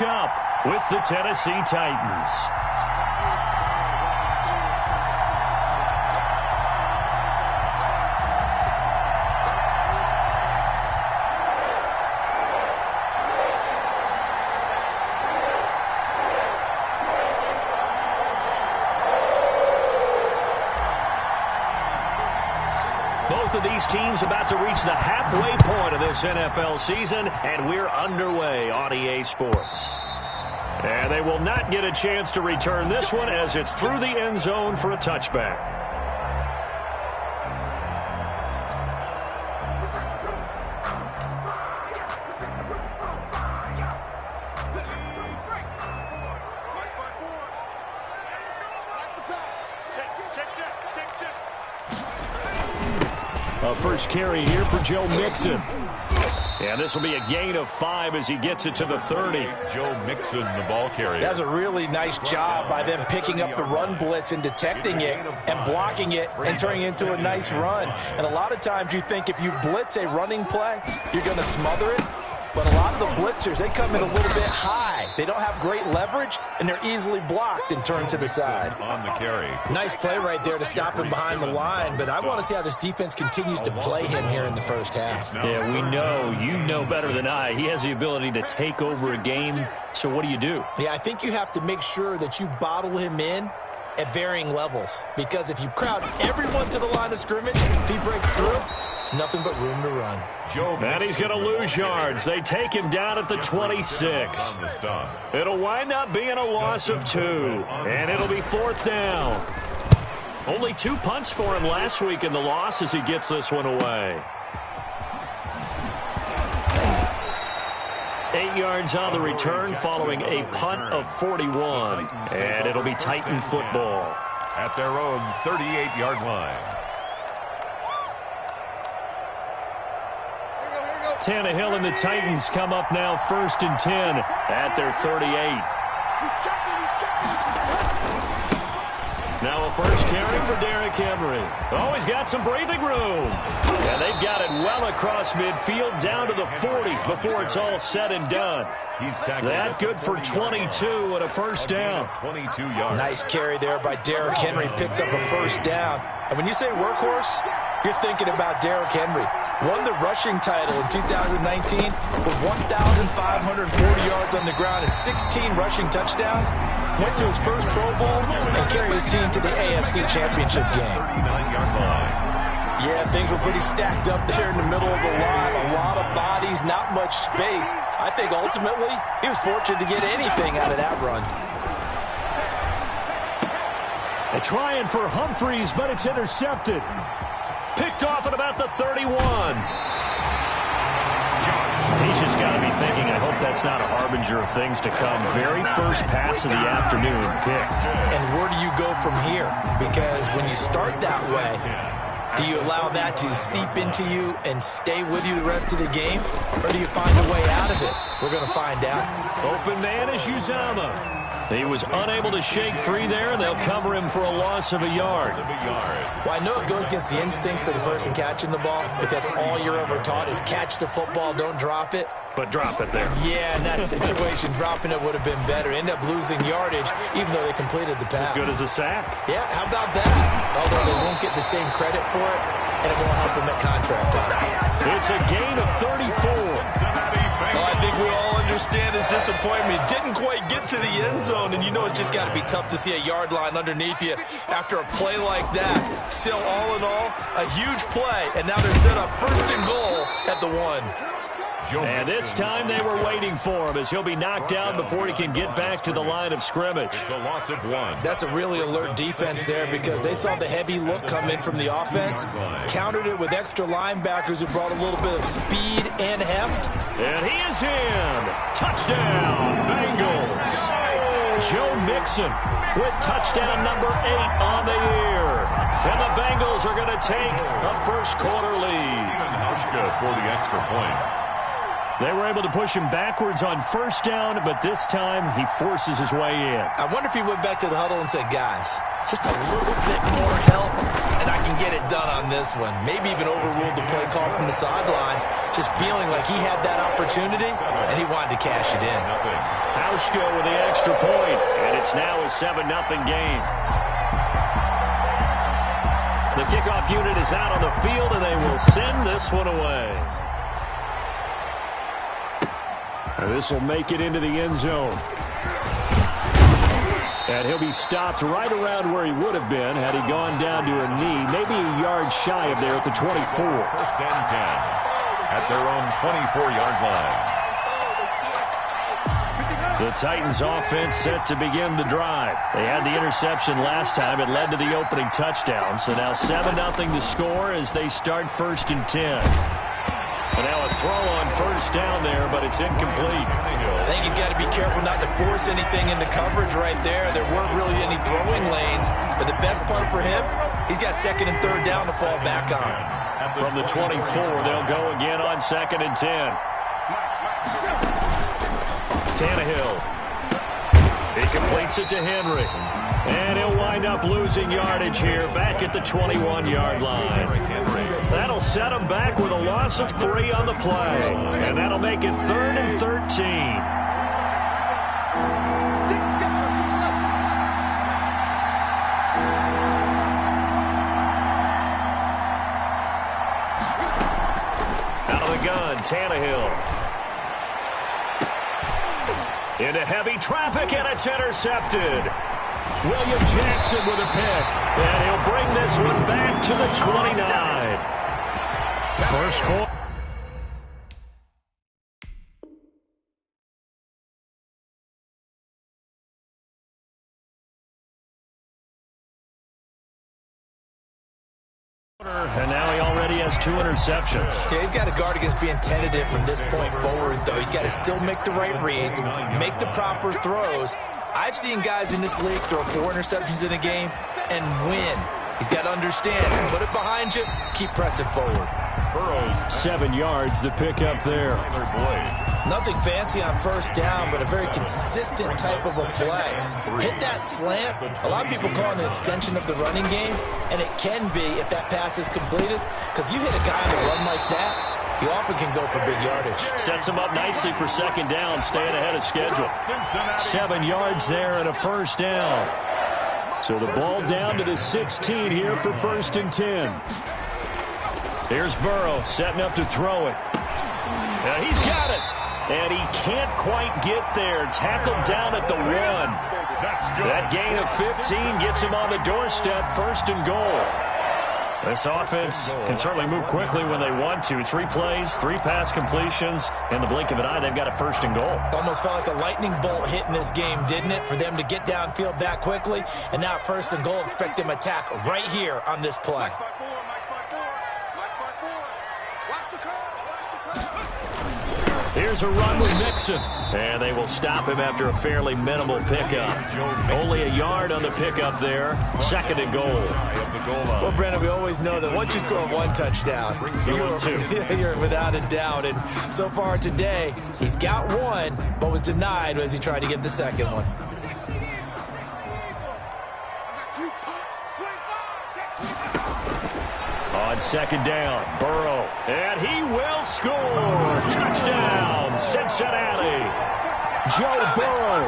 Up with the Tennessee Titans. Both of these teams about to reach the halfway point of this NFL season, and we're underway on EA Sports. And they will not get a chance to return this one as it's through the end zone for a touchback. A first carry here for Joe Mixon. And this will be a gain of 5 as he gets it to the 30. Joe Mixon, the ball carrier. That's a really nice job by them picking up the run blitz and detecting it and blocking it and turning it into a nice run. And a lot of times you think if you blitz a running play, you're going to smother it. But a lot of the blitzers, they come in a little bit high. They don't have great leverage, and they're easily blocked and turned to the side. On the carry. Nice play right there to stop him behind the line, but I want to see how this defense continues to play him here in the first half. Yeah, we know. You know better than I. He has the ability to take over a game, so what do you do? Yeah, I think you have to make sure that you bottle him in at varying levels, because if you crowd everyone to the line of scrimmage, if he breaks through, it's nothing but room to run. And he's going to lose yards. They take him down at the 26. It'll wind up being a loss of 2, and it'll be 4th down. Only 2 punts for him last week in the loss as he gets this one away. 8 yards on the return following a punt of 41. And it'll be Titan football. At their own 38-yard line. Tannehill and the Titans come up now 1st and 10 at their 38. Now a first carry for Derrick Henry. Oh, he's got some breathing room. And they've got it well across midfield down to the 40 before it's all said and done. That good for 22 and a first down. 22 yards. Nice carry there by Derrick Henry. Picks up a first down. And when you say workhorse, you're thinking about Derrick Henry. Won the rushing title in 2019 with 1,540 yards on the ground and 16 rushing touchdowns. Went to his first Pro Bowl and carried his team to the AFC Championship game. 39-yard line. Yeah, things were pretty stacked up there in the middle of the line. A lot of bodies, not much space. I think ultimately he was fortunate to get anything out of that run. They're trying for Humphreys, but it's intercepted. Picked off at about the 31. He's just got to be thinking, I hope that's not a harbinger of things to come. Very first pass of the afternoon picked. And where do you go from here? Because when you start that way, do you allow that to seep into you and stay with you the rest of the game? Or do you find a way out of it? We're going to find out. Open man is Uzomah. He was unable to shake free there, and they'll cover him for a loss of a yard. Well, I know it goes against the instincts of the person catching the ball because all you're ever taught is catch the football, don't drop it. But drop it there. Yeah, in that situation, dropping it would have been better. End up losing yardage, even though they completed the pass. As good as a sack. Yeah, how about that? Although they won't get the same credit for it, and it won't help them at contract time. It's a gain of 34. Well, I think we all understand his disappointment. Didn't quite get to the end zone, and you know it's just got to be tough to see a yard line underneath you after a play like that. Still, all in all, a huge play, and now they're set up 1st and goal at the 1. And this time they were waiting for him as he'll be knocked down before he can get back to the line of scrimmage. It's a loss of 1. That's a really alert defense there because they saw the heavy look come in from the offense, countered it with extra linebackers who brought a little bit of speed and heft. And he is in. Touchdown, Bengals. Joe Mixon with touchdown number 8 on the year. And the Bengals are going to take a first quarter lead. For the extra point. They were able to push him backwards on first down, but this time he forces his way in. I wonder if he went back to the huddle and said, guys, just a little bit more help, and I can get it done on this one. Maybe even overruled the play call from the sideline. just feeling like he had that opportunity, and he wanted to cash it in. Hauschka with the extra point, and it's now a 7-0 game. The kickoff unit is out on the field, and they will send this one away. This will make it into the end zone. And he'll be stopped right around where he would have been had he gone down to a knee, maybe a yard shy of there at the 24. First and 10 at their own 24-yard line. The Titans offense set to begin the drive. They had the interception last time. It led to the opening touchdown. So now 7-0 to score as they start first and 10. And now a throw on first down there, but it's incomplete. I think he's got to be careful not to force anything into coverage right there. There weren't really any throwing lanes. But the best part for him, he's got second and third down to fall back on. From the 24, they'll go again on second and 10. Tannehill. He completes it to Henry. And he'll wind up losing yardage here back at the 21-yard line. That'll set him back with a loss of 3 on the play. And that'll make it 3rd and 13. Out of the gun, Tannehill. Into heavy traffic, and it's intercepted. William Jackson with a pick, and he'll bring this one back to the 29. First quarter. And now he already has 2 interceptions. Yeah, he's got to guard against being tentative from this point forward, though. He's got to still make the right reads, make the proper throws. I've seen guys in this league throw 4 interceptions in a game and win. He's got to understand, put it behind you, keep pressing forward. 7 yards, the pickup there. Nothing fancy on first down, but a very consistent type of a play. Hit that slant. A lot of people call it an extension of the running game, and it can be if that pass is completed, because you hit a guy on the run like that, you often can go for big yardage. Sets him up nicely for second down, staying ahead of schedule. 7 yards there and a first down. So the ball down to the 16 here for first and 10. Here's Burrow setting up to throw it. Now he's got it. And he can't quite get there. Tackled down at the 1. That gain of 15 gets him on the doorstep, first and goal. This offense can certainly move quickly when they want to. 3 plays, 3 pass completions. In the blink of an eye, they've got a first and goal. Almost felt like a lightning bolt hit in this game, didn't it? For them to get downfield that quickly. And now first and goal, expect them to attack right here on this play. Here's a run with Mixon. And they will stop him after a fairly minimal pickup. Only a yard on the pickup there. Second and goal. Well, Brandon, we always know that once you score 1 touchdown, you're without a doubt. And so far today, he's got 1, but was denied as he tried to get the second one. On second down, Burrow, and he will score. Touchdown, Cincinnati. Joe Burrow,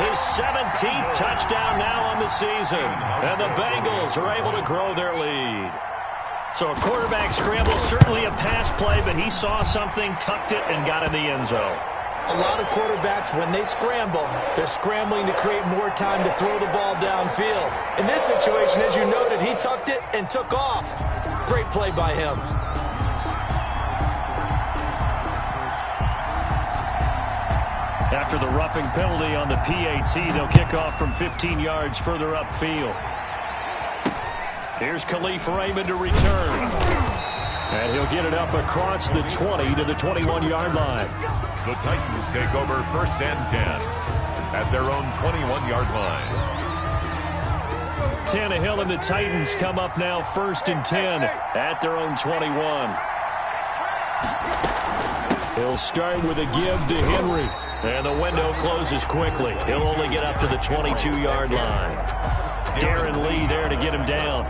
his 17th touchdown now on the season, and the Bengals are able to grow their lead. So a quarterback scramble, certainly a pass play, but he saw something, tucked it, and got in the end zone. A lot of quarterbacks, when they scramble, they're scrambling to create more time to throw the ball downfield. In this situation, as you noted, he tucked it and took off. Great play by him. After the roughing penalty on the PAT, they'll kick off from 15 yards further upfield. Here's Khalif Raymond to return. And he'll get it up across the 20 to the 21-yard line. The Titans take over first and 10 at their own 21-yard line. Tannehill and the Titans come up now first and 10 at their own 21. He'll start with a give to Henry. And the window closes quickly. He'll only get up to the 22-yard line. Darren Lee there to get him down.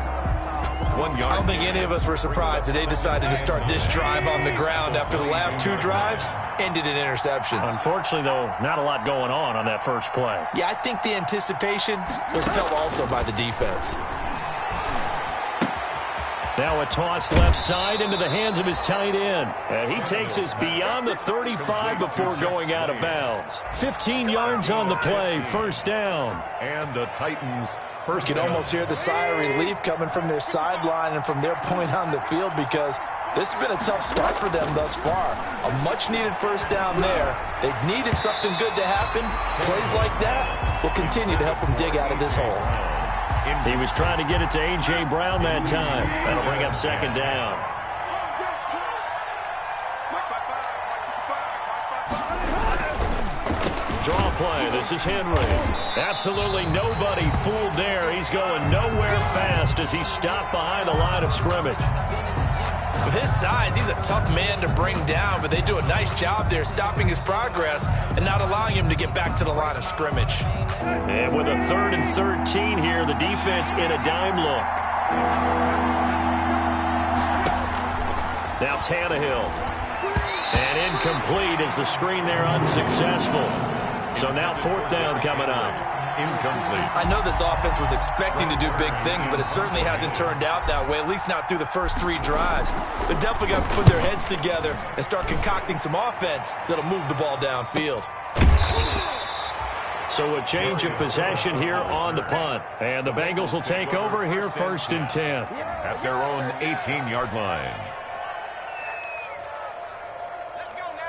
1 yard. I don't think any of us were surprised that they decided to start this drive on the ground after the last 2 drives ended in interceptions. Unfortunately, though, not a lot going on that first play. Yeah, I think the anticipation was felt also by the defense. Now a toss left side into the hands of his tight end. And he takes us beyond the 35 before going out of bounds. 15 yards on the play, first down. And the Titans first You can down. almost hear the sigh of relief coming from their sideline and from their point on the field because this has been a tough start for them thus far. A much-needed first down there. They've needed something good to happen. Plays like that will continue to help them dig out of this hole. He was trying to get it to A.J. Brown that time. That'll bring up second down. Draw play. This is Henry. Absolutely nobody fooled there. He's going nowhere fast as he's stopped behind the line of scrimmage. With his size, he's a tough man to bring down, but they do a nice job there stopping his progress and not allowing him to get back to the line of scrimmage. And with a 3rd and 13 here, the defense in a dime look. Now Tannehill. And incomplete as the screen there unsuccessful. So now 4th down coming up. Incomplete. I know this offense was expecting to do big things, but it certainly hasn't turned out that way, at least not through the first 3 drives. They're definitely got to put their heads together and start concocting some offense that'll move the ball downfield. So a change of possession here on the punt. And the Bengals will take over here 1st and 10. At their own 18-yard line.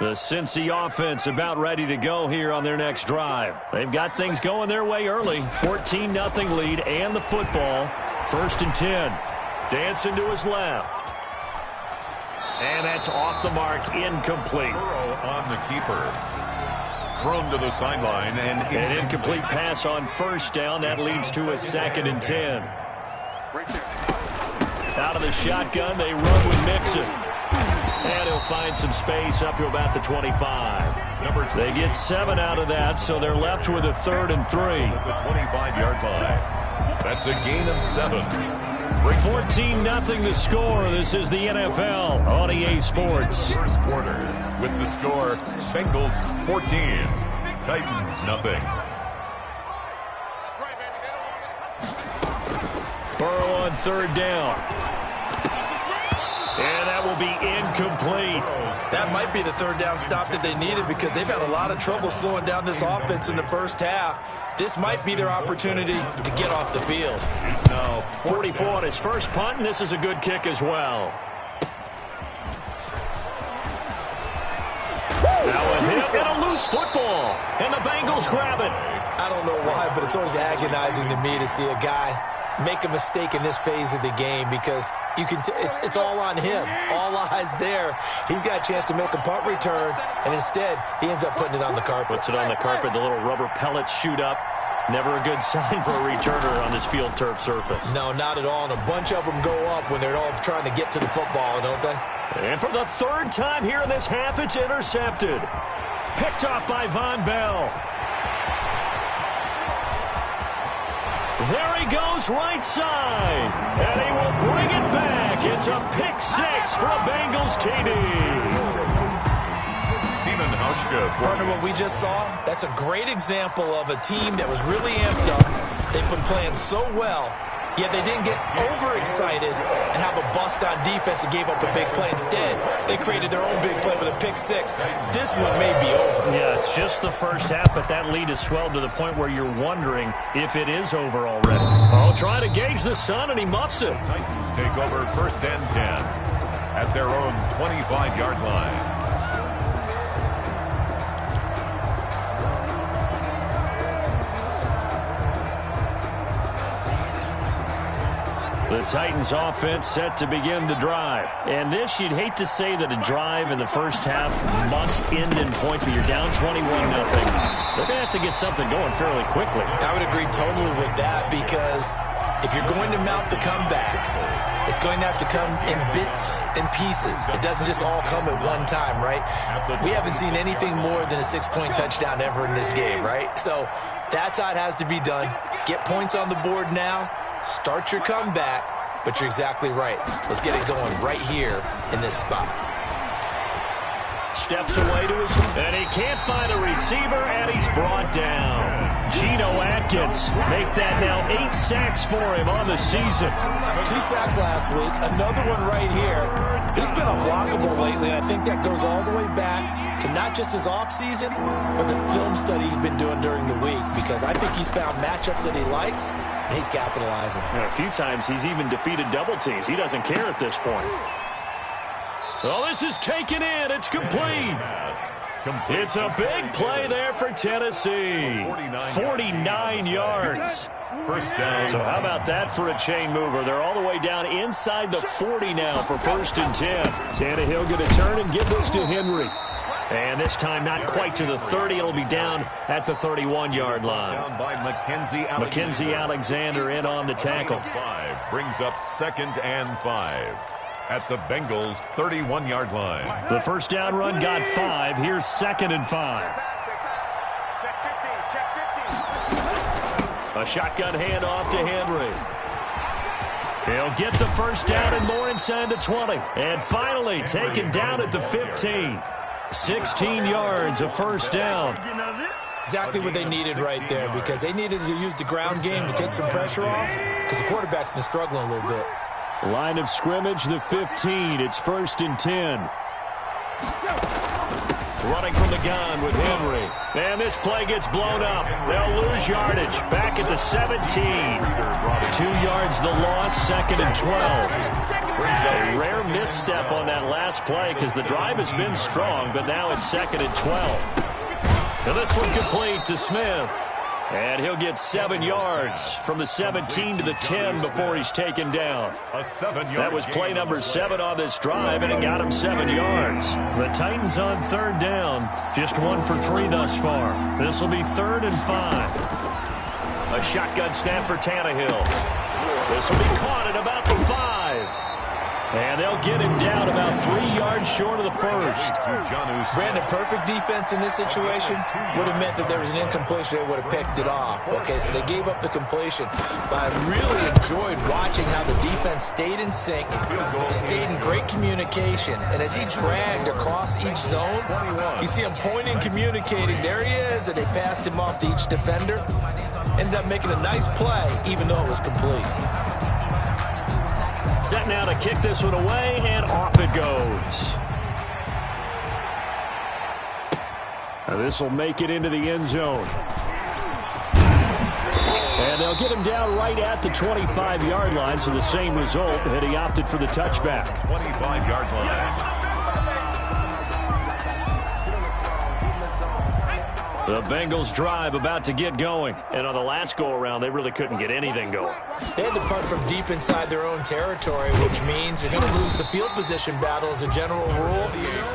The Cincy offense about ready to go here on their next drive. They've got things going their way early. 14-0 lead and the football. 1st and 10. Dancing to his left. And that's off the mark, incomplete. Burrow on the keeper. Thrown to the sideline and An incomplete pass on 1st down. That leads to a 2nd and 10. Out of the shotgun, they run with Mixon. And he'll find some space up to about the 25. They get 7 out of that, so they're left with a 3rd and 3. the 25-yard line. That's a gain of 7. 14-0 the score. This is the NFL on EA Sports. First quarter with the score, Bengals 14, Titans nothing. Burrow on 3rd down. And that will be incomplete. That might be the 3rd down stop that they needed because they've had a lot of trouble slowing down this offense in the first half. This might be their opportunity to get off the field. No, 44 on his first punt, and this is a good kick as well. Now a hit and a loose football, and the Bengals grab it. I don't know why, but it's always agonizing to me to see a guy make a mistake in this phase of the game because you can it's all on him. All eyes there. He's got a chance to make a punt return, and instead he ends up putting it on the carpet. Puts it on the carpet. The little rubber pellets shoot up. Never a good sign for a returner on this field turf surface. No, not at all. And a bunch of them go up when they're all trying to get to the football, don't they? And for the 3rd time here in this half, it's intercepted. Picked off by Von Bell. There he goes, right side. And he will bring it back. It's a pick 6 for a Bengals TD. Stephen Hauschka. Partner, what we just saw, that's a great example of a team that was really amped up. They've been playing so well, yet they didn't get overexcited and have a bust on defense and gave up a big play. Instead, they created their own big play with a pick 6. This one may be over. Yeah, it's just the first half, but that lead has swelled to the point where you're wondering if it is over already. Oh, trying to gauge the sun, and he muffs it. Titans take over 1st and 10 at their own 25-yard line. The Titans offense set to begin the drive. And this, you'd hate to say that a drive in the first half must end in points, but you're down 21-0. They're going to have to get something going fairly quickly. I would agree totally with that because if you're going to mount the comeback, it's going to have to come in bits and pieces. It doesn't just all come at one time, right? We haven't seen anything more than a 6-point touchdown ever in this game, right? So that's how it has to be done. Get points on the board now. Start your comeback, but you're exactly right. Let's get it going right here in this spot. Steps away to his, and he can't find a receiver, and he's brought down. Geno Atkins make that now 8 sacks for him on the season. 2 sacks last week, another one right here. He's been unblockable lately, and I think that goes all the way back to not just his offseason, but the film study he's been doing during the week, because I think he's found matchups that he likes, and he's capitalizing. A few times he's even defeated double teams. He doesn't care at this point. Oh, this is taken in. It's complete. It's a big play there for Tennessee. 49 yards. First down. So how about that for a chain mover? They're all the way down inside the 40 now for 1st and 10. Tannehill going to turn and give this to Henry. And this time not quite to the 30. It'll be down at the 31-yard line. Down by Mackenzie Alexander in on the tackle. 5 brings up 2nd and 5 at the Bengals' 31-yard line. The first down run got 5. Here's 2nd and 5. A shotgun handoff to Henry. He'll get the first down and more inside the 20. And finally taken down at the 15. 16 yards, a first down. Exactly what they needed right there, because they needed to use the ground game to take some pressure off, because the quarterback's been struggling a little bit. Line of scrimmage, the 15. It's 1st and 10. Running from the gun with Henry. And this play gets blown up. They'll lose yardage. Back at the 17. 2 yards the loss, 2nd and 12. A rare misstep on that last play because the drive has been strong, but now it's 2nd and 12. And this one complete to Smith. And he'll get 7 yards from the 17 to the 10 before he's taken down. That was play number 7 on this drive, and it got him 7 yards. The Titans on 3rd down, just 1 for 3 thus far. This will be 3rd and 5. A shotgun snap for Tannehill. This will be caught at about the 5. And they'll get him down about 3 yards short of the first. Brandon, perfect defense in this situation would have meant that there was an incompletion. They would have picked it off. Okay, so they gave up the completion. But I really enjoyed watching how the defense stayed in sync, stayed in great communication. And as he dragged across each zone, you see him pointing, communicating. There he is, and they passed him off to each defender. Ended up making a nice play, even though it was complete. Set now to kick this one away, and off it goes. Now this will make it into the end zone. And they'll get him down right at the 25-yard line, so the same result, had he opted for the touchback. 25-yard line. The Bengals drive about to get going. And on the last go-around, they really couldn't get anything going. They had to punt from deep inside their own territory, which means you're going to lose the field position battle as a general rule.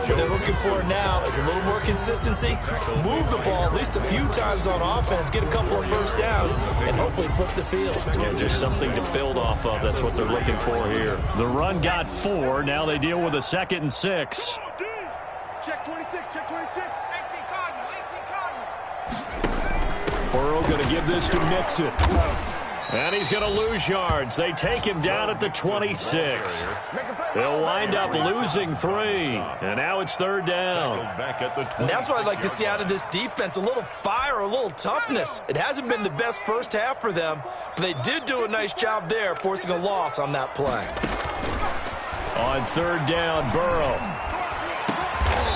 What they're looking for now is a little more consistency, move the ball at least a few times on offense, get a couple of first downs, and hopefully flip the field. Yeah, just something to build off of. That's what they're looking for here. The run got 4. Now they deal with a 2nd and 6. Check 26, check 26. 18 Cardinal, 18 Cardinal. Burrow going to give this to Mixon. And he's going to lose yards. They take him down at the 26. They'll wind up losing 3. And now it's 3rd down. And that's what I'd like to see out of this defense, a little fire, a little toughness. It hasn't been the best first half for them, but they did do a nice job there, forcing a loss on that play. On 3rd down, Burrow.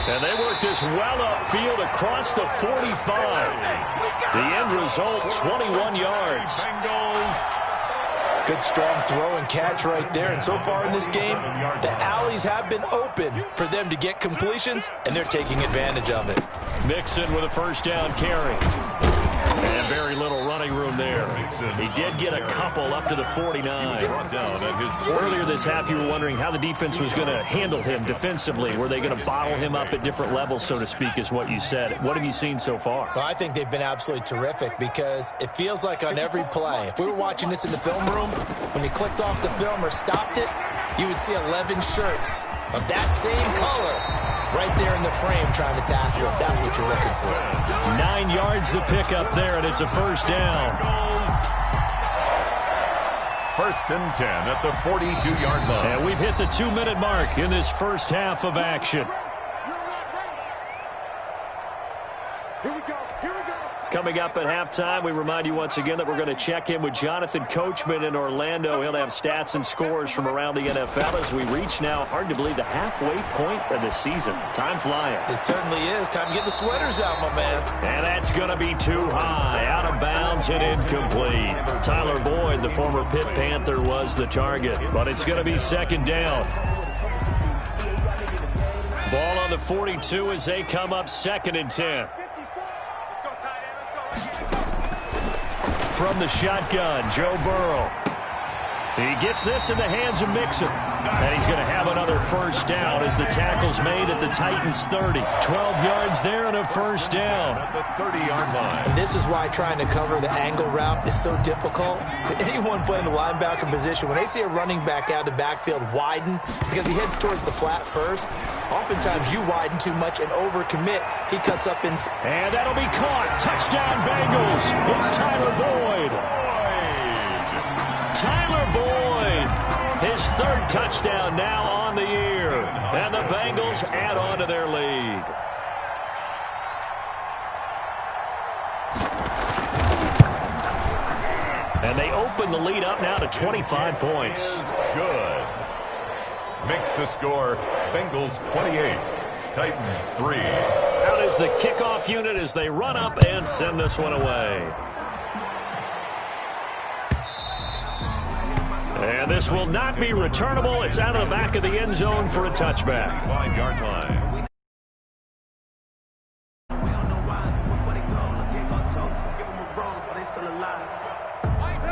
And they work this well upfield across the 45. The end result, 21 yards. Good strong throw and catch right there. And so far in this game, the alleys have been open for them to get completions, and they're taking advantage of it. Mixon with a first down carry. And very little running room there. He did get a couple up to the 49. Earlier this half, you were wondering how the defense was going to handle him defensively. Were they going to bottle him up at different levels, so to speak, is what you said. What have you seen so far? Well, I think they've been absolutely terrific because it feels like on every play, if we were watching this in the film room, when you clicked off the film or stopped it, you would see 11 shirts of that same color right there in the frame trying to tackle it. That's what you're looking for. 9 yards to pick up there, and it's a first down. First and 10 at the 42-yard line. And we've hit the 2-minute mark in this first half of action. Here we go. Coming up at halftime, we remind you once again that we're going to check in with Jonathan Coachman in Orlando. He'll have stats and scores from around the NFL as we reach now, hard to believe, the halfway point of the season. Time flying. It certainly is. Time to get the sweaters out, my man. And that's going to be too high, out of bounds and incomplete. Tyler Boyd, the former Pitt Panther, was the target, but it's going to be second down. Ball on the 42 as they come up second and 10. From the shotgun, Joe Burrow. He gets this in the hands of Mixon. And he's going to have another first down as the tackle's made at the Titans' 30. 12 yards there and a first down. At the 30-yard line. And this is why trying to cover the angle route is so difficult. Anyone playing the linebacker position, when they see a running back out of the backfield widen because he heads towards the flat first, oftentimes you widen too much and overcommit. He cuts up in. And that'll be caught. Touchdown, Bengals. It's Tyler Boyd. Tyler Boyd. His third touchdown now on the year. And the Bengals add on to their lead. And they open the lead up now to 25 points. Good. Makes the score Bengals 28, Titans 3. Out is the kickoff unit as they run up and send this one away. And this will not be returnable. It's out of the back of the end zone for a touchback. 5-yard line.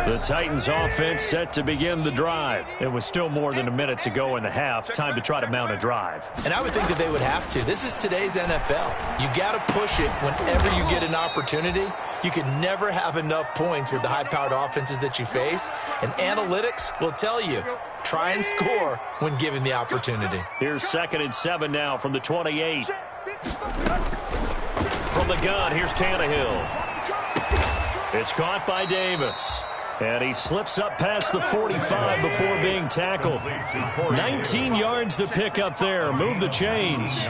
The Titans offense set to begin the drive. It was still more than a minute to go in the half. Time to try to mount a drive. And I would think that they would have to. This is today's NFL. You got to push it whenever you get an opportunity. You can never have enough points with the high-powered offenses that you face. And analytics will tell you, try and score when given the opportunity. Here's 2nd and 7 now from the 28. From the gun, here's Tannehill. It's caught by Davis. And he slips up past the 45 before being tackled. 19 yards to pick up there. Move the chains.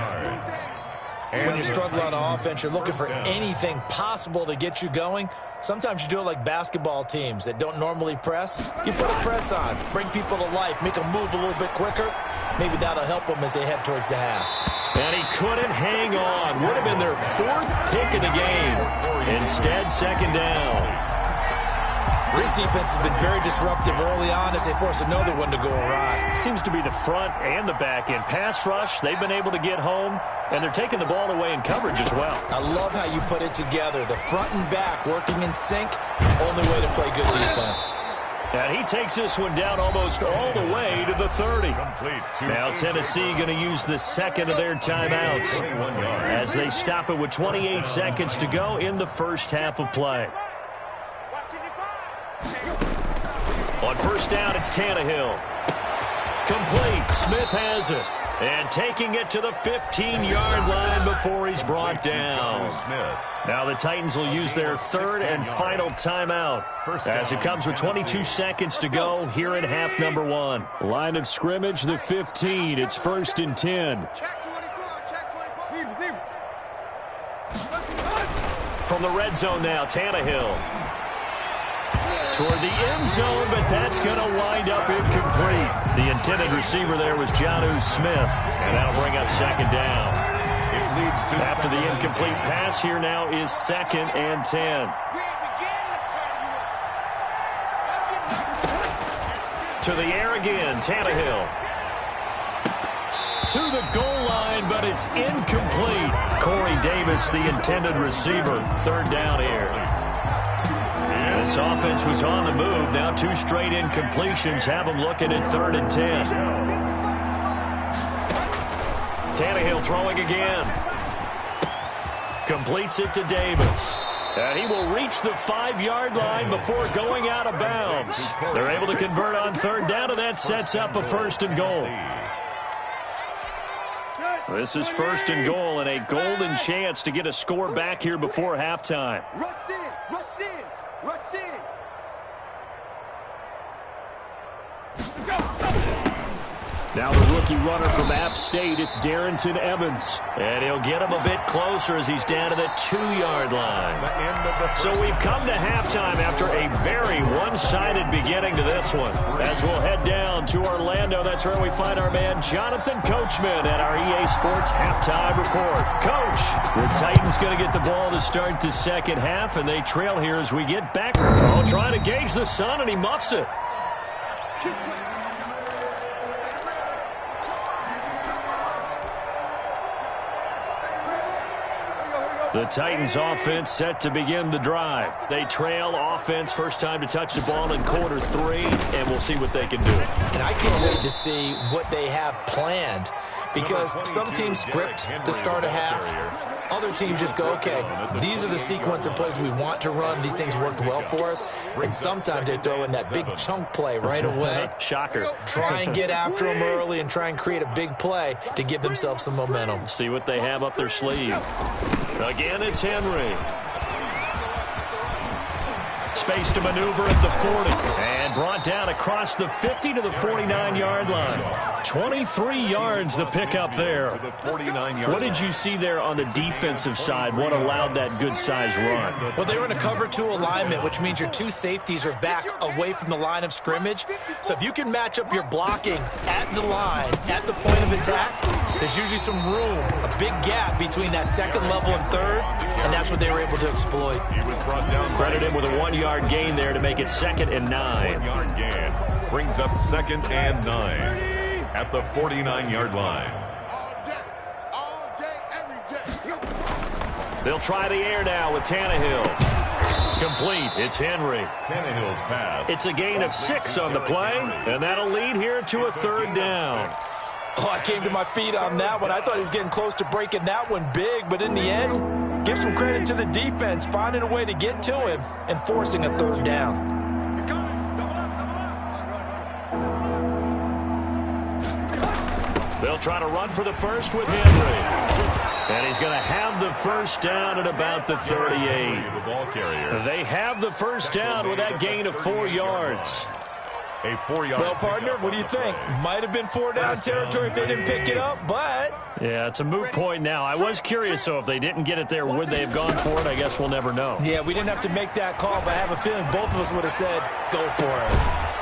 When you struggle on offense, you're looking for anything possible to get you going. Sometimes you do it like basketball teams that don't normally press. You put a press on, bring people to life, make them move a little bit quicker. Maybe that'll help them as they head towards the half. And he couldn't hang on. Would have been their 4th pick of the game. Instead, second down. This defense has been very disruptive early on as they force another one to go awry. Seems to be the front and the back end. Pass rush, they've been able to get home, and they're taking the ball away in coverage as well. I love how you put it together. The front and back working in sync, only way to play good defense. And he takes this one down almost all the way to the 30. Now Tennessee going to use the second of their timeouts as they stop it with 28 seconds to go in the first half of play. On first down, it's Tannehill. Complete. Smith has it. And taking it to the 15-yard line before he's brought down. Now the Titans will use their third and final timeout as it comes with 22 seconds to go here in half number 1. Line of scrimmage, the 15. It's 1st and 10. From the red zone now, Tannehill. Toward the end zone, but that's going to wind up incomplete. The intended receiver there was Jonnu Smith, and that'll bring up second down. It leads to after the incomplete pass, here now is 2nd and 10. To the air again, Tannehill. To the goal line, but it's incomplete. Corey Davis, the intended receiver. 3rd down here. This offense was on the move. Now 2 straight incompletions have them looking at 3rd and 10. Tannehill throwing again. Completes it to Davis. And he will reach the 5-yard line before going out of bounds. They're able to convert on 3rd down, and that sets up a 1st and goal. This is 1st and goal and a golden chance to get a score back here before halftime. Now the rookie runner from App State, it's Darrington Evans. And he'll get him a bit closer as he's down to the 2-yard line. So we've come to halftime after a very one-sided beginning to this one. As we'll head down to Orlando, that's where we find our man Jonathan Coachman at our EA Sports Halftime Report. Coach, the Titans going to get the ball to start the second half, and they trail here as we get back. Oh, trying to gauge the sun, and he muffs it. The Titans offense set to begin the drive. They trail offense, first time to touch the ball in quarter 3, and we'll see what they can do. And I can't wait to see what they have planned, because some teams script to start a half. Other teams just go, okay, these are the sequence of plays we want to run. These things worked well for us. And sometimes they throw in that big chunk play right away. Shocker. Try and get after them early and try and create a big play to give themselves some momentum. See what they have up their sleeve. Again, it's Henry. Space to maneuver at the 40. And brought down across the 50 to the 49-yard line. 23 yards the pickup there. What did you see there on the defensive side? What allowed that good-sized run? Well, they were in a cover 2 alignment, which means your 2 safeties are back away from the line of scrimmage. So if you can match up your blocking at the line, at the point of attack, there's usually some room, a big gap between that second level and third, and that's what they were able to exploit. Credit him with a 1-yard gain there to make it 2nd and 9. 1-yard gain brings up 2nd and 9 at the 49-yard line. All day, every day. They'll try the air now with Tannehill. Complete. It's Henry. Tannehill's pass. It's a gain of 6 on the play, and that'll lead here to a 3rd down. Oh, I came to my feet on that one. I thought he was getting close to breaking that one big, but in the end, give some credit to the defense, finding a way to get to him and forcing a 3rd down. He's coming. Double up, double up. They'll try to run for the first with Henry. And he's going to have the first down at about the 38. The ball carrier. They have the first down with that gain of 4 yards. A 4-yard. Well, partner, what do you think? Might have been 4-down territory if they didn't pick it up, but... Yeah, it's a moot point now. I was curious, so if they didn't get it there, would they have gone for it? I guess we'll never know. Yeah, we didn't have to make that call, but I have a feeling both of us would have said, go for it.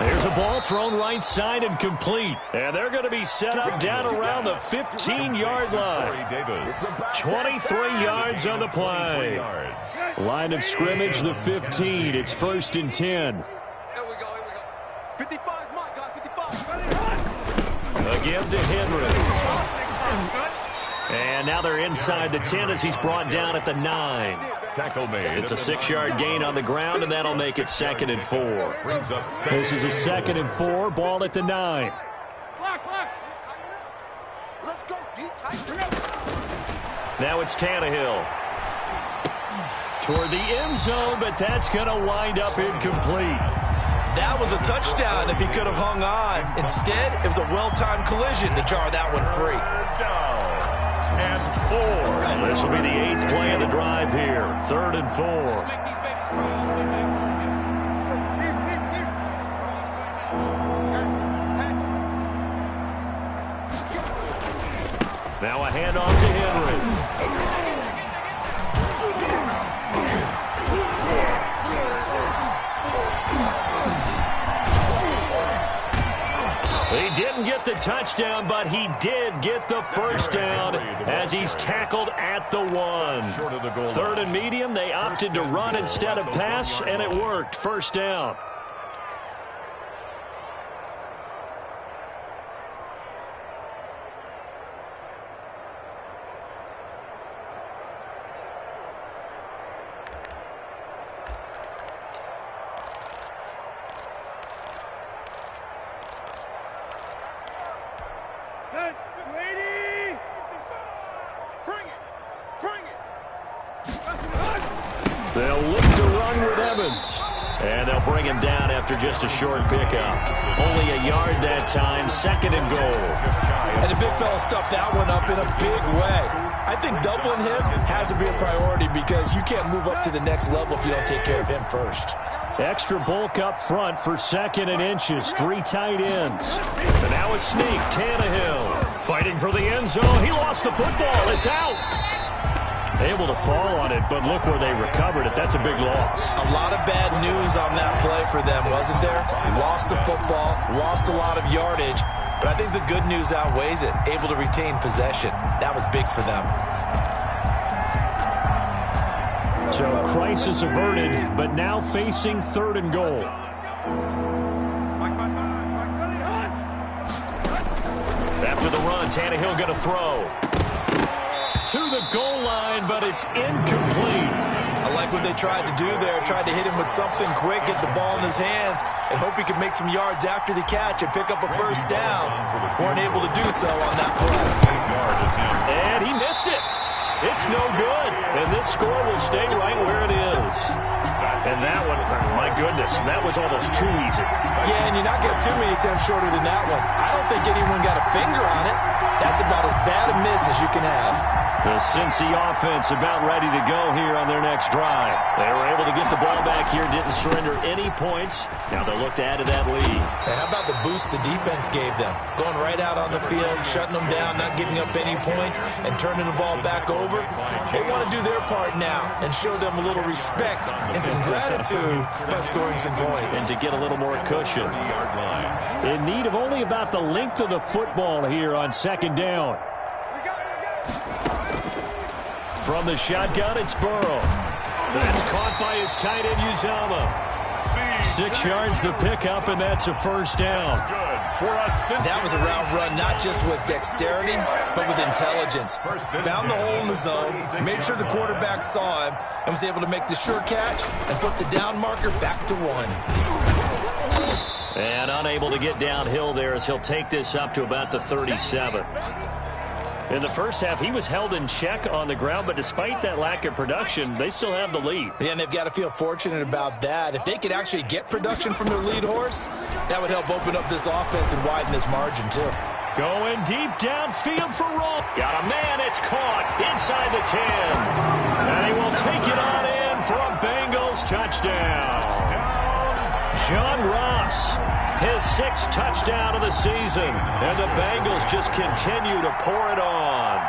There's a ball thrown right side and complete. And they're going to be set up down around the 15-yard line. 23 yards on the play. Line of scrimmage, the 15. It's 1st and 10. Here we go. 55 is mine, guys. 55. Again to Henry. And now they're inside the 10 as he's brought down at the 9. Tackle made. It's a 6-yard gain on the ground, and that'll make it 2nd and 4. This is a 2nd and 4, ball at the 9. Let's go, D. Tight. Now it's Tannehill. Toward the end zone, but that's going to wind up incomplete. That was a touchdown if he could have hung on. Instead, it was a well-timed collision to jar that one free. And 4. This will be the 8th play of the drive here. 3rd and 4. Now a handoff to Henry. He didn't get the touchdown, but he did get the first down as he's tackled at the 1. 3rd and medium, they opted to run instead of pass, and it worked. First down. They'll look to run with Evans. And they'll bring him down after just a short pickup. Only a yard that time, 2nd and goal. And the big fella stuffed that one up in a big way. I think doubling him has to be a priority because you can't move up to the next level if you don't take care of him first. Extra bulk up front for 2nd and inches. 3 tight ends. And now a sneak. Tannehill fighting for the end zone. He lost the football. It's out. Able to fall on it, but look where they recovered it. That's a big loss. A lot of bad news on that play for them, wasn't there? Lost the football, lost a lot of yardage, but I think the good news outweighs it. Able to retain possession. That was big for them. So crisis averted, but now facing 3rd and goal. After the run, Tannehill going to throw. To the goal line, but it's incomplete. I like what they tried to do there. Tried to hit him with something quick, get the ball in his hands, and hope he could make some yards after the catch and pick up a first down. Weren't able to do so on that play. And he missed it. It's no good. And this score will stay right where it is. And that one, my goodness, that was almost too easy. Yeah, and you're not getting too many attempts shorter than that one. I don't think anyone got a finger on it. That's about as bad a miss as you can have. The Cincy offense about ready to go here on their next drive. They were able to get the ball back here, didn't surrender any points. Now they'll look to add to that lead. Hey, how about the boost the defense gave them? Going right out on the field, shutting them down, not giving up any points, and turning the ball back over. They want to do their part now and show them a little respect and some gratitude by scoring some points. And to get a little more cushion. In need of only about the length of the football here on 2nd down. From the shotgun, it's Burrow. That's caught by his tight end, Uzama. 6 yards the pickup, and that's a first down. That was a route run, not just with dexterity, but with intelligence. Found the hole in the zone, made sure the quarterback saw him, and was able to make the sure catch and put the down marker back to 1. And unable to get downhill there as he'll take this up to about the 37. In the first half, he was held in check on the ground, but despite that lack of production, they still have the lead. Yeah, and they've got to feel fortunate about that. If they could actually get production from their lead horse, that would help open up this offense and widen this margin, too. Going deep downfield for Roll. Got a man, it's caught inside the 10. And he will take it on in for a Bengals touchdown. John Ross. His 6th touchdown of the season. And the Bengals just continue to pour it on.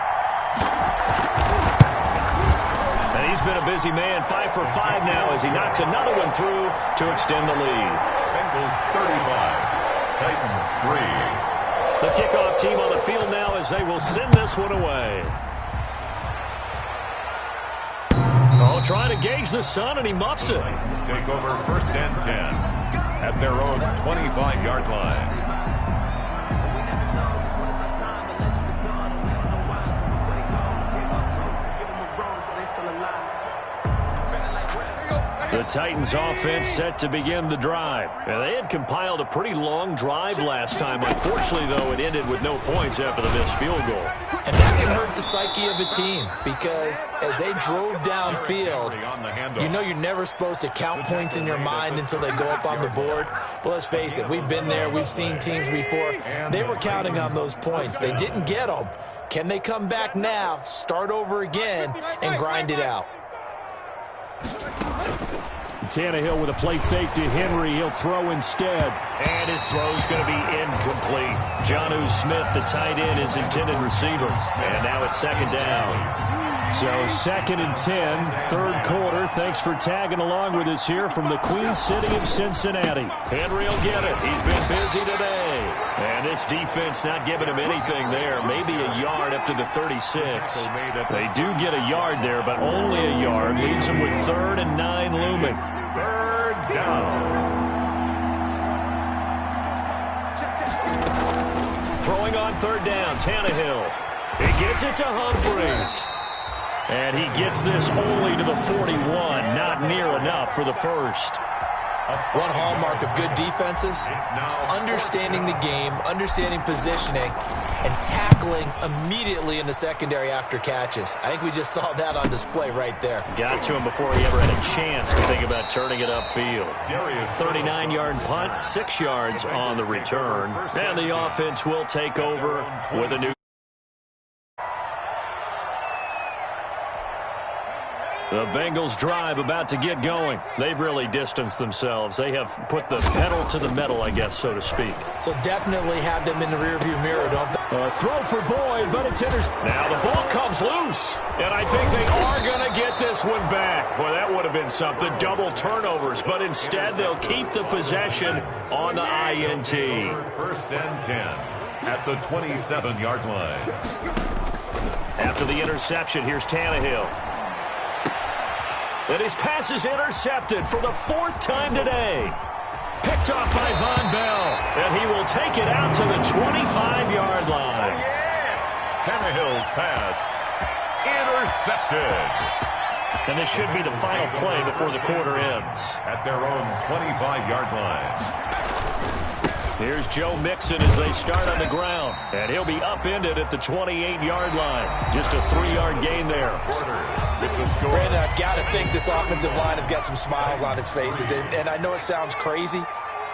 And he's been a busy man, 5 for 5 now as he knocks another one through to extend the lead. Bengals 35, Titans 3. The kickoff team on the field now as they will send this one away. Oh, trying to gauge the sun, and he muffs it. Titans take over 1st and 10. At their own 25-yard line. The Titans offense set to begin the drive. And they had compiled a pretty long drive last time. Unfortunately, though, it ended with no points after the missed field goal. And that can hurt the psyche of a team because as they drove downfield, you know you're never supposed to count points in your mind until they go up on the board. But let's face it, we've been there. We've seen teams before. They were counting on those points. They didn't get them. Can they come back now, start over again, and grind it out? Tannehill with a play fake to Henry. He'll throw instead. And his throw's going to be incomplete. Jonnu Smith, the tight end, is intended receiver. And now it's 2nd down. So 2nd and 10, 3rd quarter. Thanks for tagging along with us here from the Queen City of Cincinnati. Henry will get it. He's been busy today. And this defense not giving him anything there. Maybe a yard up to the 36. They do get a yard there, but only a yard. Leaves them with 3rd and 9 looming. 3rd down. Throwing on 3rd down, Tannehill. He gets it to Humphries. And he gets this only to the 41. Not near enough for the first. One hallmark of good defenses is understanding the game, understanding positioning, and tackling immediately in the secondary after catches. I think we just saw that on display right there. Got to him before he ever had a chance to think about turning it upfield. 39-yard punt, 6 yards on the return. And the offense will take over with a new. The Bengals drive about to get going. They've really distanced themselves. They have put the pedal to the metal, I guess, so to speak. So definitely have them in the rearview mirror, don't they? Throw for Boyd, but it's intercepted. Now the ball comes loose, and I think they are going to get this one back. Boy, that would have been something. Double turnovers, but instead they'll keep the possession on the INT. First and 10 at the 27-yard line. After the interception, here's Tannehill. And his pass is intercepted for the 4th time today. Picked off by Von Bell. And he will take it out to the 25-yard line. Tannehill's pass intercepted. And this should be the final play before the quarter ends. At their own 25-yard line. Here's Joe Mixon as they start on the ground. And he'll be upended at the 28-yard line. Just a 3-yard gain there. Brandon, I've got to think this offensive line has got some smiles on its faces. And I know it sounds crazy,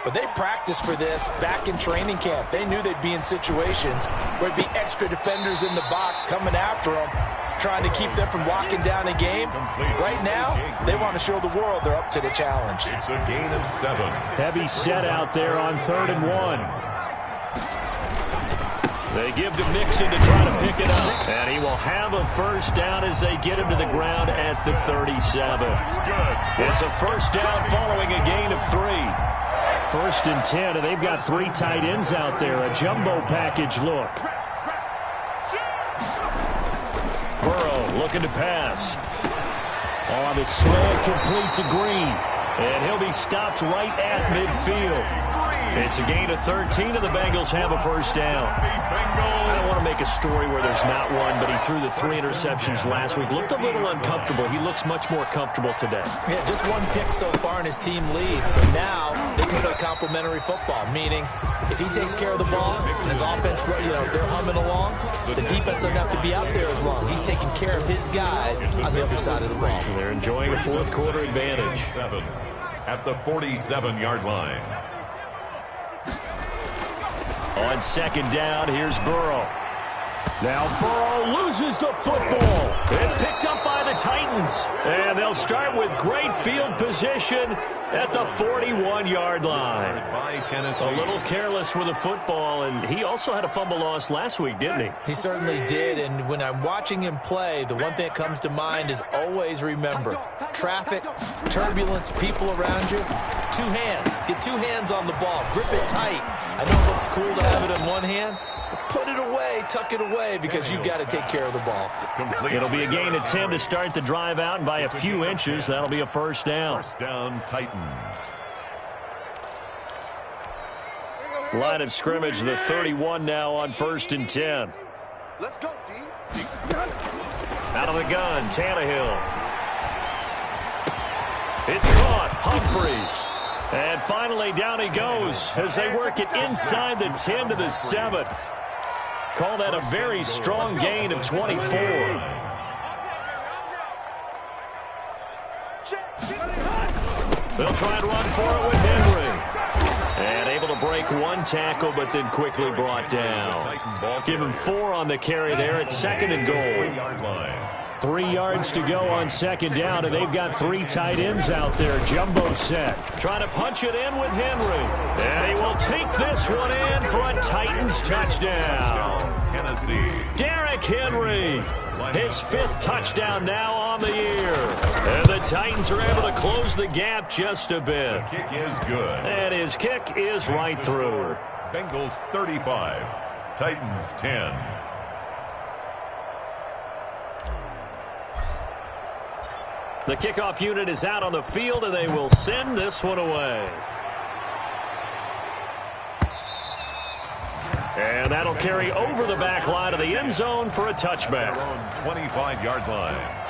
but they practiced for this back in training camp. They knew they'd be in situations where there'd be extra defenders in the box coming after them, trying to keep them from locking down a game. Right now, they want to show the world they're up to the challenge. It's a gain of 7. Heavy set out there on 3rd and 1. They give to Mixon to try to pick it up. And he will have a first down as they get him to the ground at the 37. It's a first down following a gain of 3. 1st and 10, and they've got 3 tight ends out there. A jumbo package look. Burrow looking to pass. On the slant, complete to Green. And he'll be stopped right at midfield. It's a gain of 13, and the Bengals have a first down. I don't want to make a story where there's not one, but he threw the 3 interceptions last week. Looked a little uncomfortable. He looks much more comfortable today. Yeah, just 1 pick so far, and his team leads. So now they can play complementary football, meaning if he takes care of the ball and his offense, if they're humming along, the defense doesn't have to be out there as long. He's taking care of his guys on the other side of the ball. And they're enjoying a 4th quarter advantage. 7 at the 47-yard line. On 2nd down, here's Burrow. Now Burrow loses the football. It's picked up by the Titans. And they'll start with great field position at the 41-yard line. By Tennessee. A little careless with the football, and he also had a fumble loss last week, didn't he? He certainly did, and when I'm watching him play, the one thing that comes to mind is always remember, traffic, turbulence, people around you, 2 hands. Get 2 hands on the ball. Grip it tight. I know it looks cool to have it in one hand, but put it away, tuck it away, because you've got to take care of the ball. It'll be a gain of 10 to start the drive out, and by a few inches, that'll be a first down. First down, Titans. Line of scrimmage, the 31 now on 1st and 10. Let's go, D. Out of the gun, Tannehill. It's caught, Humphries. And finally, down he goes as they work it inside the 10 to the 7. Call that a very strong gain of 24. They'll try and run for it with Henry. And able to break 1 tackle, but then quickly brought down. Give him 4 on the carry there at 2nd and goal. 3 yards to go on 2nd down, and they've got 3 tight ends out there. Jumbo set. Trying to punch it in with Henry. And he will take this one in for a Titans touchdown. Tennessee. Derrick Henry. His 5th touchdown now on the year. And the Titans are able to close the gap just a bit. The kick is good. And his kick is right through. Bengals 35. Titans 10. The kickoff unit is out on the field, and they will send this one away. And that'll carry over the back line of the end zone for a touchback. 25-yard line.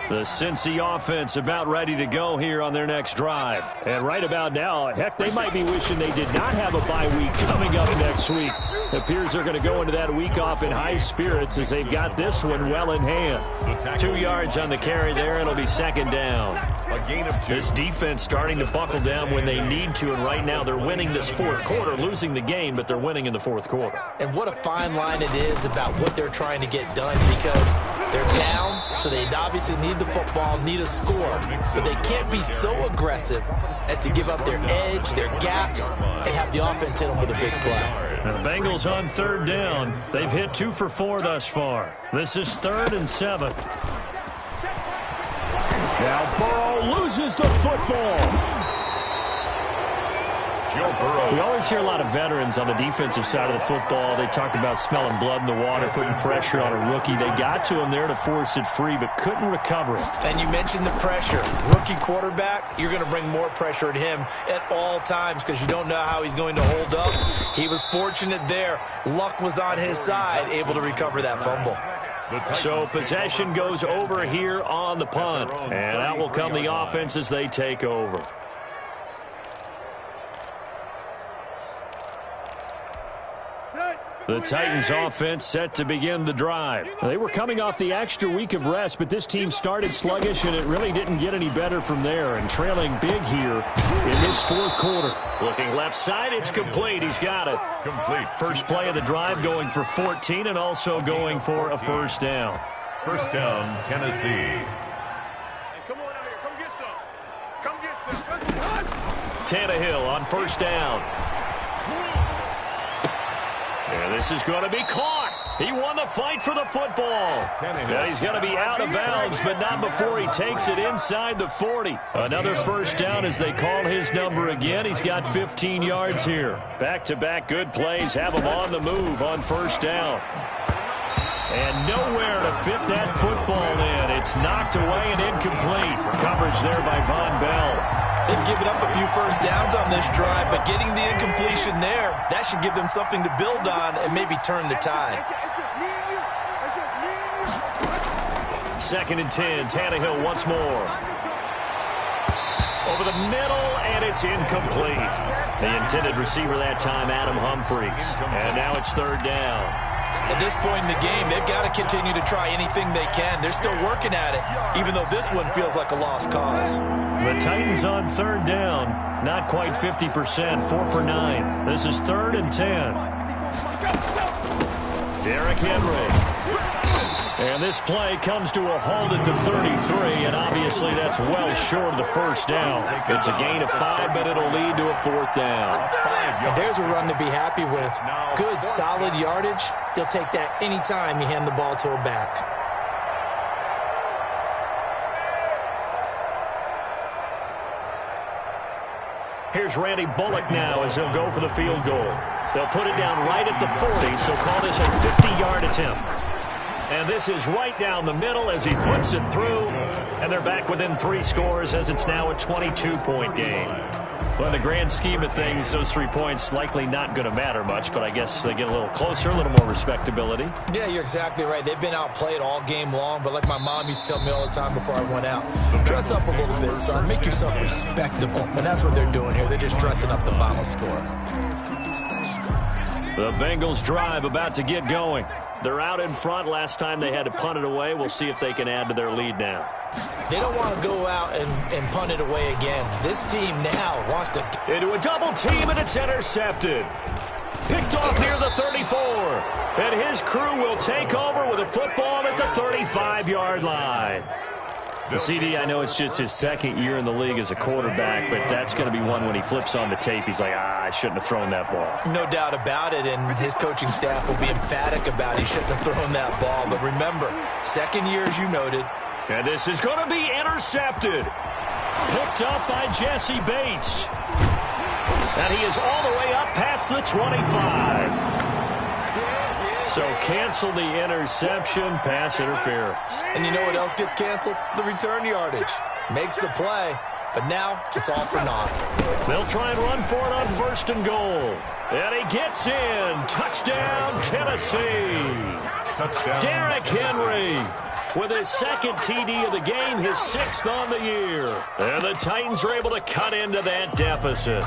The Cincy offense about ready to go here on their next drive. And right about now, heck, they might be wishing they did not have a bye week coming up next week. It appears they're going to go into that week off in high spirits as they've got this one well in hand. 2 yards on the carry there, and it'll be 2nd down. A gain of 2. This defense starting to buckle down when they need to, and right now they're winning this 4th quarter, losing the game, but they're winning in the 4th quarter. And what a fine line it is about what they're trying to get done, because they're down, So they obviously need the football, need a score, but they can't be so aggressive as to give up their edge, their gaps, and have the offense hit them with a big play. And the Bengals on third down. They've hit 2 for 4 thus far. This is 3rd and 7. Now Burrow loses the football. We always hear a lot of veterans on the defensive side of the football. They talk about smelling blood in the water, putting pressure on a rookie. They got to him there to force it free, but couldn't recover it. And you mentioned the pressure. Rookie quarterback, you're going to bring more pressure at him at all times because you don't know how he's going to hold up. He was fortunate there. Luck was on his side, able to recover that fumble. So possession goes over here on the punt. And out will come the offense as they take over. The Titans offense set to begin the drive. They were coming off the extra week of rest, but this team started sluggish, and it really didn't get any better from there, and trailing big here in this 4th quarter. Looking left side, it's complete. He's got it. Complete. First play of the drive going for 14 and also going for a first down. First down, Tennessee. Hey, come on out here. Come get some. Come get some. Tannehill on first down. And this is going to be caught. He won the fight for the football. Now he's going to be out of bounds, but not before he takes it inside the 40. Another first down as they call his number again. He's got 15 yards here. Back-to-back good plays have him on the move on first down. And nowhere to fit that football in. It's knocked away and incomplete. Coverage there by Von Bell. They've given up a few first downs on this drive, but getting the incompletion there, that should give them something to build on and maybe turn the tide. It's just me and you. It's just me and you. 2nd and 10. Tannehill once more. Over the middle, and it's incomplete. The intended receiver that time, Adam Humphries. And now it's 3rd down. At this point in the game, they've got to continue to try anything they can. They're still working at it, even though this one feels like a lost cause. The Titans on 3rd down. Not quite 50%. 4 for 9. This is 3rd and 10. Derrick Henry. And this play comes to a halt at the 33, and obviously that's well short of the first down. It's a gain of 5, but it'll lead to a 4th down. And there's a run to be happy with. Good, solid yardage. He'll take that anytime you hand the ball to a back. Here's Randy Bullock now as he'll go for the field goal. They'll put it down right at the 40, so call this a 50-yard attempt. And this is right down the middle as he puts it through. And they're back within 3 scores as it's now a 22-point game. Well, in the grand scheme of things, those 3 points likely not going to matter much, but I guess they get a little closer, a little more respectability. Yeah, you're exactly right. They've been outplayed all game long, but like my mom used to tell me all the time before I went out, dress up a little bit, son. Make yourself respectable. And that's what they're doing here. They're just dressing up the final score. The Bengals drive about to get going. They're out in front. Last time they had to punt it away. We'll see if they can add to their lead now. They don't want to go out and punt it away again. This team now wants to... Into a double team, and it's intercepted. Picked off near the 34. And his crew will take over with a football at the 35-yard line. The CD, I know it's just his 2nd year in the league as a quarterback, but that's going to be one when he flips on the tape. He's like, I shouldn't have thrown that ball. No doubt about it, and his coaching staff will be emphatic about he shouldn't have thrown that ball. But remember, 2nd year, as you noted. And this is going to be intercepted. Picked up by Jesse Bates. And he is all the way up past the 25. So cancel the interception, pass interference. And you know what else gets canceled? The return yardage. Makes the play, but now it's all for naught. They'll try and run for it on 1st and goal. And he gets in. Touchdown, Tennessee. Touchdown. Derrick Henry with his 2nd TD of the game, his 6th on the year. And the Titans are able to cut into that deficit.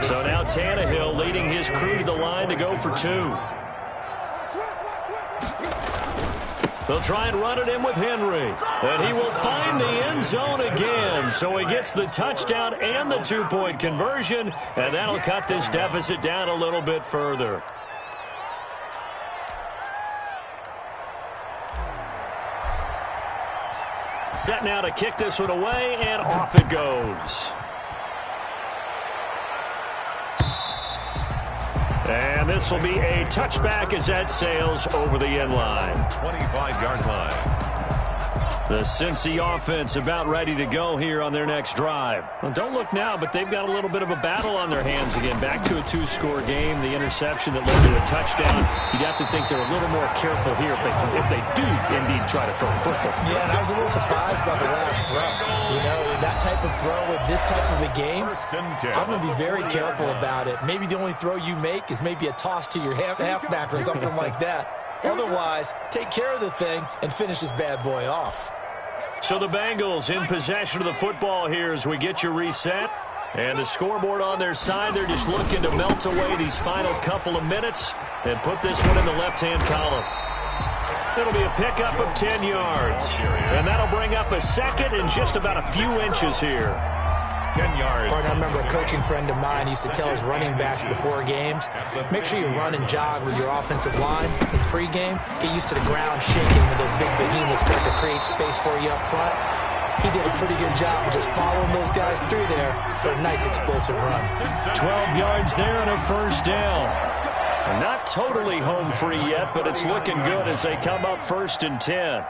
So now Tannehill leading his crew to the line to go for 2. They'll try and run it in with Henry. And he will find the end zone again. So he gets the touchdown and the 2-point conversion. And that'll cut this deficit down a little bit further. Set now to kick this one away, and off it goes. And this will be a touchback as that sails over the end line. 25-yard line. The Cincy offense about ready to go here on their next drive. Well, don't look now, but they've got a little bit of a battle on their hands again. Back to a 2-score game. The interception that led to a touchdown. You'd have to think they're a little more careful here if they do indeed try to throw the football. Yeah, and I was a little surprised by the last throw. You know, that type of throw with this type of a game, I'm going to be very careful about it. Maybe the only throw you make is maybe a toss to your halfback or something like that. Otherwise, take care of the thing and finish this bad boy off. So the Bengals in possession of the football here as we get you reset. And the scoreboard on their side, they're just looking to melt away these final couple of minutes and put this one in the left-hand column. It'll be a pickup of 10 yards. And that'll bring up a second and just about a few inches here. 10 yards. I remember a coaching friend of mine used to tell his running backs before games, make sure you run and jog with your offensive line in pregame. Get used to the ground shaking when those big behemoths start to create space for you up front. He did a pretty good job of just following those guys through there for a nice explosive run. 12 yards there and a first down. Not totally home free yet, but it's looking good as they come up 1st and 10.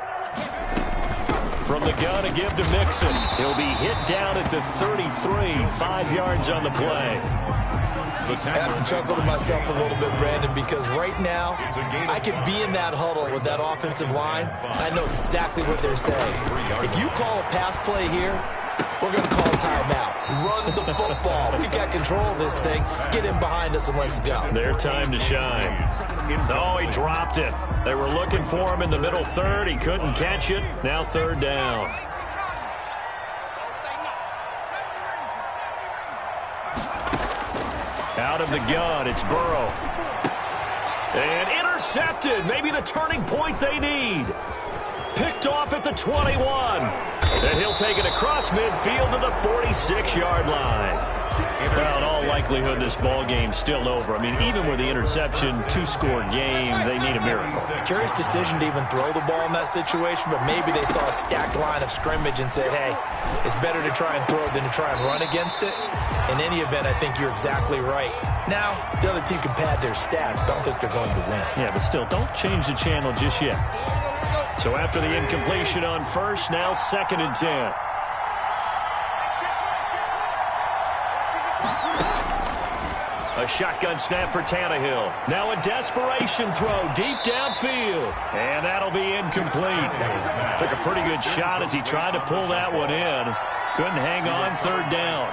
From the gun to give to Mixon. He'll be hit down at the 33, 5 yards on the play. I have to chuckle to myself a little bit, Brandon, because right now I could be in that huddle with that offensive line. I know exactly what they're saying. If you call a pass play here, we're going to call timeout. Run the football. We got control of this thing. Get in behind us and let's go. Their time to shine. Oh, he dropped it. They were looking for him in the middle third. He couldn't catch it. Now 3rd down. Out of the gun, it's Burrow. And intercepted. Maybe the turning point they need. Picked off at the 21. And he'll take it across midfield to the 46-yard line. Well, in all likelihood, this ball game's still over. I mean, even with the interception, 2-score game, they need a miracle. Curious decision to even throw the ball in that situation, but maybe they saw a stacked line of scrimmage and said, hey, it's better to try and throw it than to try and run against it. In any event, I think you're exactly right. Now, the other team can pad their stats, but I don't think they're going to win. Yeah, but still, don't change the channel just yet. So after the incompletion on first, now 2nd and 10. A shotgun snap for Tannehill. Now a desperation throw deep downfield. And that'll be incomplete. Took a pretty good shot as he tried to pull that one in. Couldn't hang on 3rd down.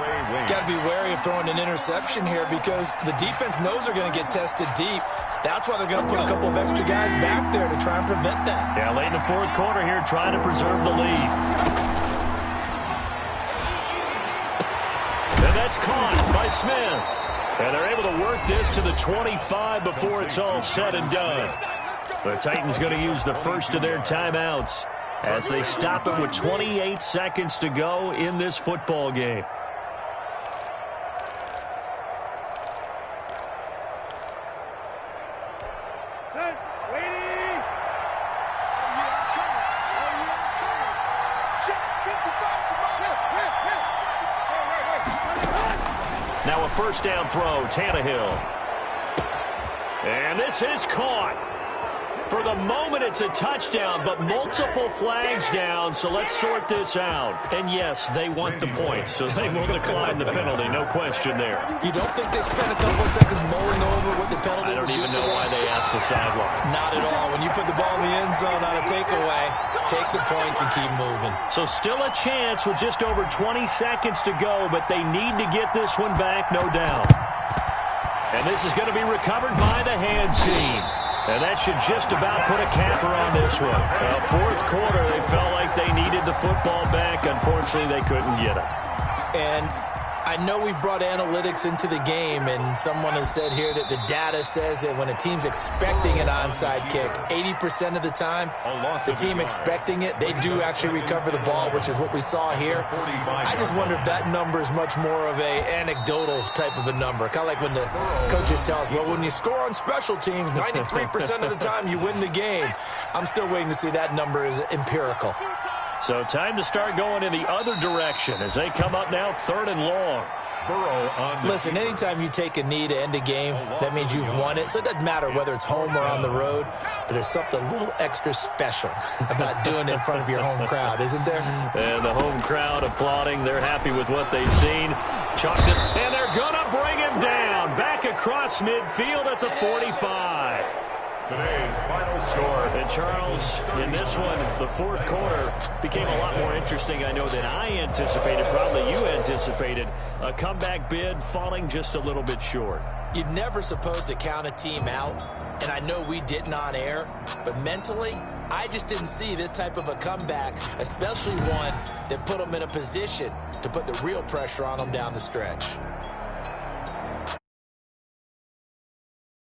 Got to be wary of throwing an interception here because the defense knows they're going to get tested deep. That's why they're going to put a couple of extra guys back there to try and prevent that. Yeah, late in the 4th quarter here, trying to preserve the lead. And that's caught by Smith. And they're able to work this to the 25 before it's all said and done. The Titans going to use the first of their timeouts as they stop it with 28 seconds to go in this football game. Now a first down throw, Tannehill. And this is caught. For the moment, it's a touchdown, but multiple flags down, so let's sort this out. And yes, they want the points, so they will decline the penalty, no question there. You don't think they spent a couple of seconds mulling over what the penalty I don't would do even know why they asked the sideline. Not at all. When you put the ball in the end zone on a takeaway, take the points and keep moving. So still a chance with just over 20 seconds to go, but they need to get this one back, no doubt. And this is going to be recovered by the hands team. And that should just about put a capper on this one. Well, 4th quarter, they felt like they needed the football back. Unfortunately, they couldn't get it. And I know we've brought analytics into the game, and someone has said here that the data says that when a team's expecting an onside kick, 80% of the time, the team expecting it, they do actually recover the ball, which is what we saw here. I just wonder if that number is much more of a anecdotal type of a number. Kind of like when the coaches tell us, well, when you score on special teams, 93% of the time you win the game. I'm still waiting to see that number is empirical. So time to start going in the other direction as they come up now 3rd and long. Burrow on the Listen, anytime you take a knee to end a game, that means you've won it. So it doesn't matter whether it's home or on the road, but there's something a little extra special about doing it in front of your home crowd, isn't there? And the home crowd applauding. They're happy with what they've seen. Chalked it, and they're going to bring him down. Back across midfield at the 45. Today's final score. And Charles, in this one, the 4th quarter became a lot more interesting, I know, than I anticipated. Probably you anticipated. A comeback bid falling just a little bit short. You're never supposed to count a team out, and I know we didn't on air, but mentally, I just didn't see this type of a comeback, especially one that put them in a position to put the real pressure on them down the stretch.